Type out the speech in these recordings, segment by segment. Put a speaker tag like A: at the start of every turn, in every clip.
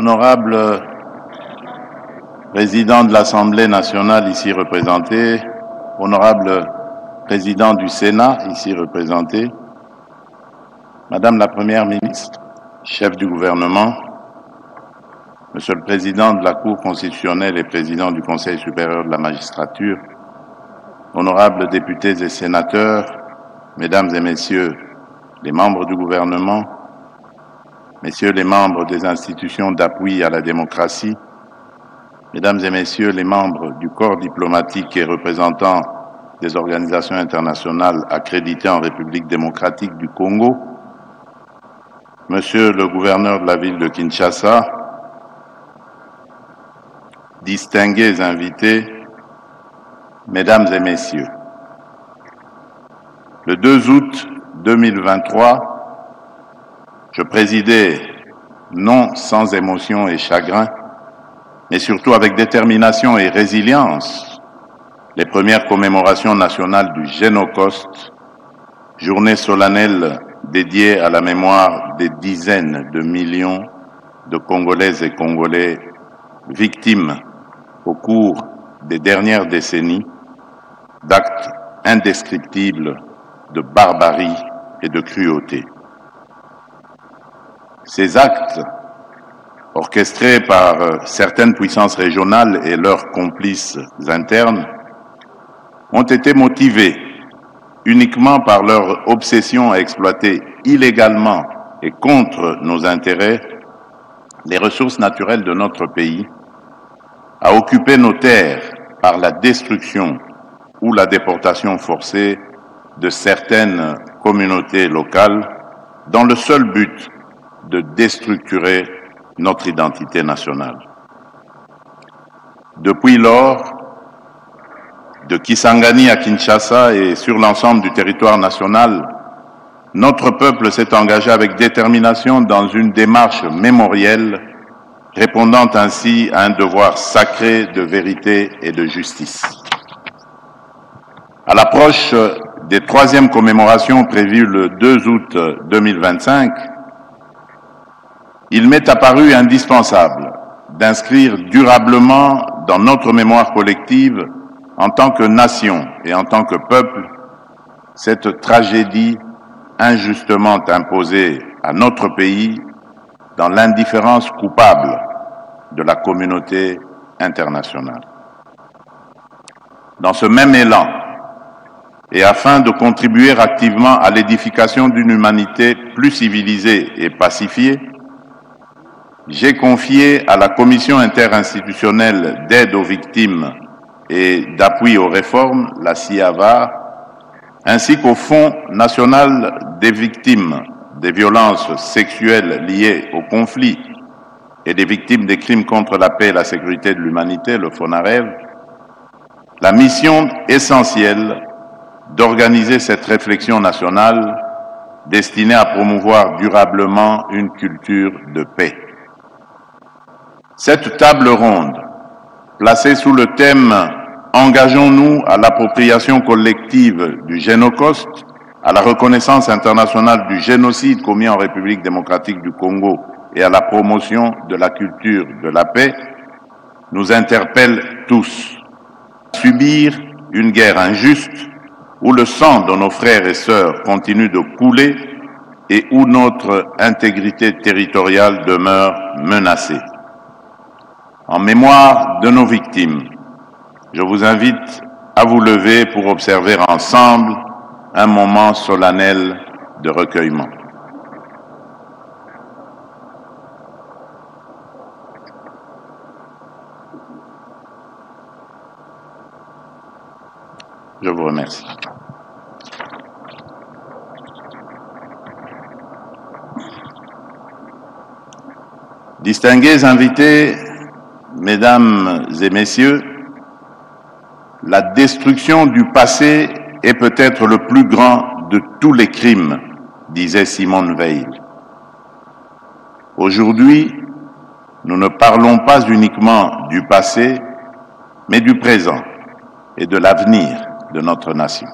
A: Honorable Président de l'Assemblée nationale ici représenté, Honorable Président du Sénat ici représenté, Madame la Première ministre, chef du gouvernement, Monsieur le Président de la Cour constitutionnelle et Président du Conseil supérieur de la magistrature, honorables députés et sénateurs, Mesdames et Messieurs les membres du gouvernement, Messieurs les membres des institutions d'appui à la démocratie, Mesdames et Messieurs les membres du corps diplomatique et représentants des organisations internationales accréditées en République démocratique du Congo, Monsieur le gouverneur de la ville de Kinshasa, distingués invités, Mesdames et Messieurs, le 2 août 2023, je présidais, non sans émotion et chagrin, mais surtout avec détermination et résilience, les premières commémorations nationales du Génocauste, journée solennelle dédiée à la mémoire des dizaines de millions de Congolaises et Congolais victimes au cours des dernières décennies d'actes indescriptibles de barbarie et de cruauté. Ces actes, orchestrés par certaines puissances régionales et leurs complices internes, ont été motivés uniquement par leur obsession à exploiter illégalement et contre nos intérêts les ressources naturelles de notre pays, à occuper nos terres par la destruction ou la déportation forcée de certaines communautés locales dans le seul but de déstructurer notre identité nationale. Depuis lors, de Kisangani à Kinshasa et sur l'ensemble du territoire national, notre peuple s'est engagé avec détermination dans une démarche mémorielle, répondant ainsi à un devoir sacré de vérité et de justice. À l'approche des troisièmes commémorations prévues le 2 août 2025, il m'est apparu indispensable d'inscrire durablement dans notre mémoire collective, en tant que nation et en tant que peuple, cette tragédie injustement imposée à notre pays dans l'indifférence coupable de la communauté internationale. Dans ce même élan, et afin de contribuer activement à l'édification d'une humanité plus civilisée et pacifiée, j'ai confié à la Commission interinstitutionnelle d'aide aux victimes et d'appui aux réformes, la CIAVA, ainsi qu'au Fonds national des victimes des violences sexuelles liées au conflit et des victimes des crimes contre la paix et la sécurité de l'humanité, le FONAREV, la mission essentielle d'organiser cette réflexion nationale destinée à promouvoir durablement une culture de paix. Cette table ronde, placée sous le thème « Engageons-nous à l'appropriation collective du Génocauste, à la reconnaissance internationale du génocide commis en République démocratique du Congo et à la promotion de la culture de la paix », nous interpelle tous. Subir une guerre injuste où le sang de nos frères et sœurs continue de couler et où notre intégrité territoriale demeure menacée. En mémoire de nos victimes, je vous invite à vous lever pour observer ensemble un moment solennel de recueillement. Je vous remercie. Distingués invités, Mesdames et Messieurs, la destruction du passé est peut-être le plus grand de tous les crimes, disait Simone Veil. Aujourd'hui, nous ne parlons pas uniquement du passé, mais du présent et de l'avenir de notre nation.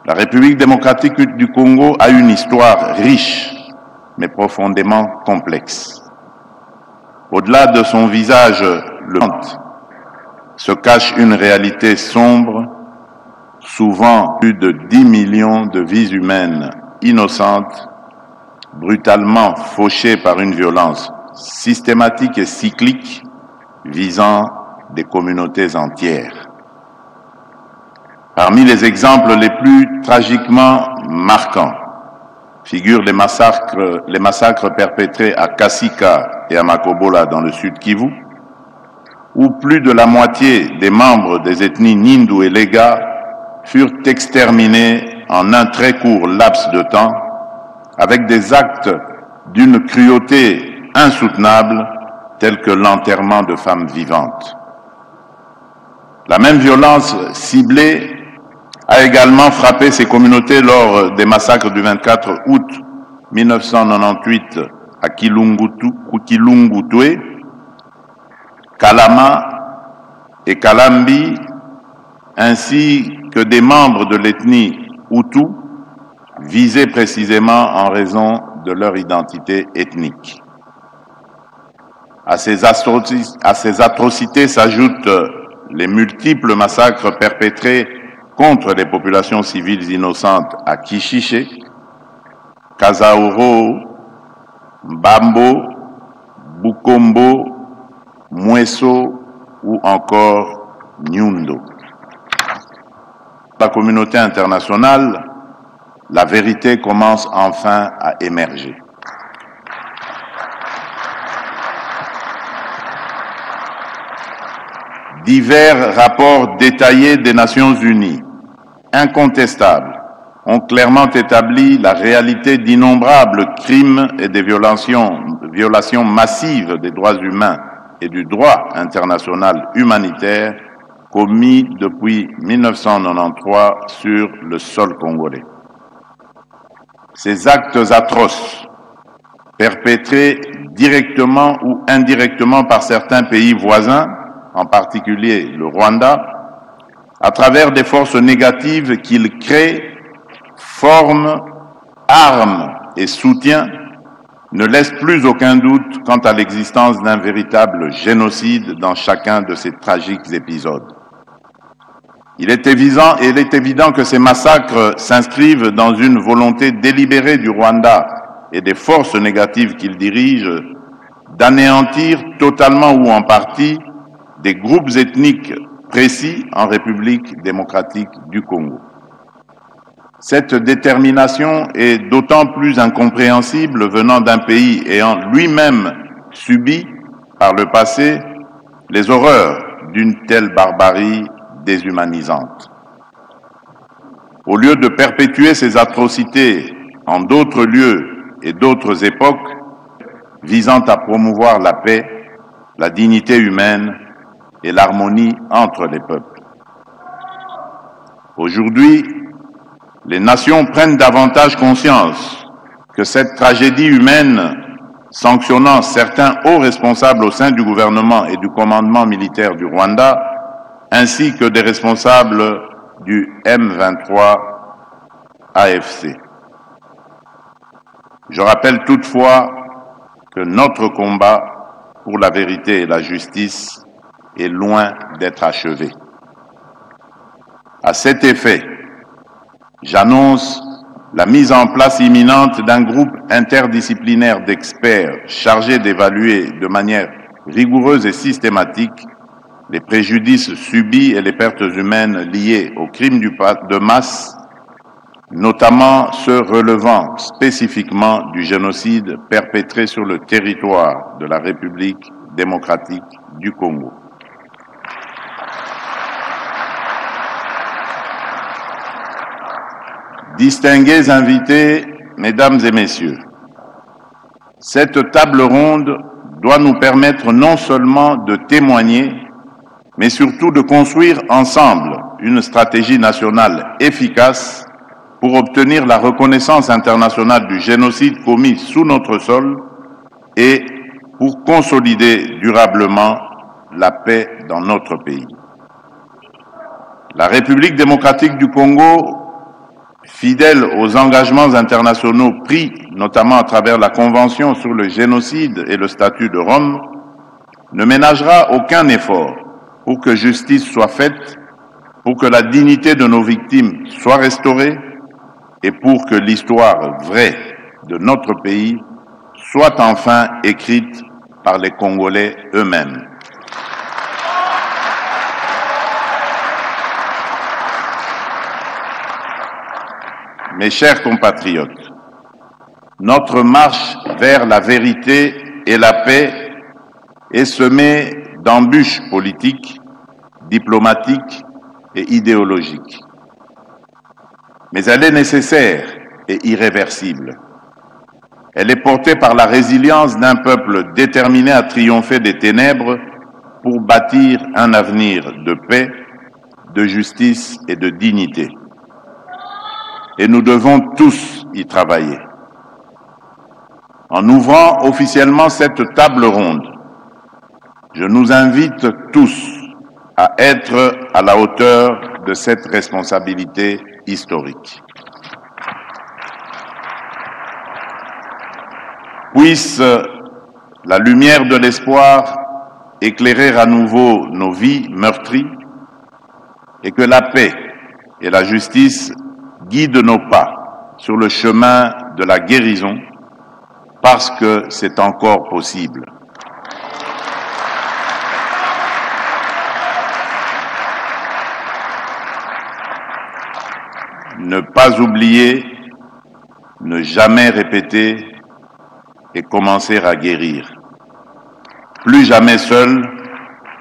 A: La République démocratique du Congo a une histoire riche, mais profondément complexe. Au-delà de son visage, se cache une réalité sombre, souvent plus de 10 millions de vies humaines innocentes, brutalement fauchées par une violence systématique et cyclique visant des communautés entières. Parmi les exemples les plus tragiquement marquants figurent les massacres perpétrés à Kasika et à Makobola dans le sud Kivu, où plus de la moitié des membres des ethnies Nindu et Lega furent exterminés en un très court laps de temps, avec des actes d'une cruauté insoutenable, tels que l'enterrement de femmes vivantes. La même violence ciblée a également frappé ces communautés lors des massacres du 24 août 1998 à Kilungutwe, Kalama et Kalambi, ainsi que des membres de l'ethnie Hutu, visés précisément en raison de leur identité ethnique. À ces atrocités s'ajoutent les multiples massacres perpétrés contre les populations civiles innocentes à Kishiche, Kazauro, Mbambo, Bukombo, Mweso ou encore Nyundo. La communauté internationale, la vérité commence enfin à émerger. Divers rapports détaillés des Nations Unies, incontestables, ont clairement établi la réalité d'innombrables crimes et des violations massives des droits humains et du droit international humanitaire commis depuis 1993 sur le sol congolais. Ces actes atroces, perpétrés directement ou indirectement par certains pays voisins, en particulier le Rwanda, à travers des forces négatives qu'ils créent, forment, arment et soutiennent, ne laissent plus aucun doute quant à l'existence d'un véritable génocide dans chacun de ces tragiques épisodes. Il est évident que ces massacres s'inscrivent dans une volonté délibérée du Rwanda et des forces négatives qu'il dirige d'anéantir totalement ou en partie des groupes ethniques précis en République démocratique du Congo. Cette détermination est d'autant plus incompréhensible venant d'un pays ayant lui-même subi par le passé les horreurs d'une telle barbarie déshumanisante. Au lieu de perpétuer ces atrocités en d'autres lieux et d'autres époques, visant à promouvoir la paix, la dignité humaine et l'harmonie entre les peuples. Aujourd'hui, les nations prennent davantage conscience que cette tragédie humaine, sanctionnant certains hauts responsables au sein du gouvernement et du commandement militaire du Rwanda, ainsi que des responsables du M23 AFC. Je rappelle toutefois que notre combat pour la vérité et la justice est loin d'être achevé. À cet effet, j'annonce la mise en place imminente d'un groupe interdisciplinaire d'experts chargé d'évaluer de manière rigoureuse et systématique les préjudices subis et les pertes humaines liées aux crimes de masse, notamment ceux relevant spécifiquement du génocide perpétré sur le territoire de la République démocratique du Congo. Distingués invités, mesdames et messieurs, cette table ronde doit nous permettre non seulement de témoigner, mais surtout de construire ensemble une stratégie nationale efficace pour obtenir la reconnaissance internationale du génocide commis sous notre sol et pour consolider durablement la paix dans notre pays. La République démocratique du Congo, fidèle aux engagements internationaux pris, notamment à travers la Convention sur le génocide et le statut de Rome, ne ménagera aucun effort pour que justice soit faite, pour que la dignité de nos victimes soit restaurée et pour que l'histoire vraie de notre pays soit enfin écrite par les Congolais eux-mêmes. Mes chers compatriotes, notre marche vers la vérité et la paix est semée d'embûches politiques, diplomatiques et idéologiques. Mais elle est nécessaire et irréversible. Elle est portée par la résilience d'un peuple déterminé à triompher des ténèbres pour bâtir un avenir de paix, de justice et de dignité. Et nous devons tous y travailler. En ouvrant officiellement cette table ronde, je nous invite tous à être à la hauteur de cette responsabilité historique. Puisse la lumière de l'espoir éclairer à nouveau nos vies meurtries et que la paix et la justice guident nos pas sur le chemin de la guérison parce que c'est encore possible. Ne pas oublier, ne jamais répéter et commencer à guérir. Plus jamais seul,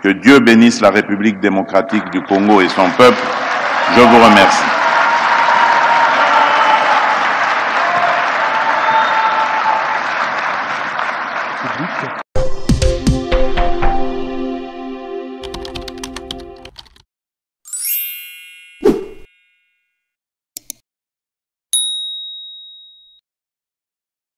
A: que Dieu bénisse la République démocratique du Congo et son peuple. Je vous remercie.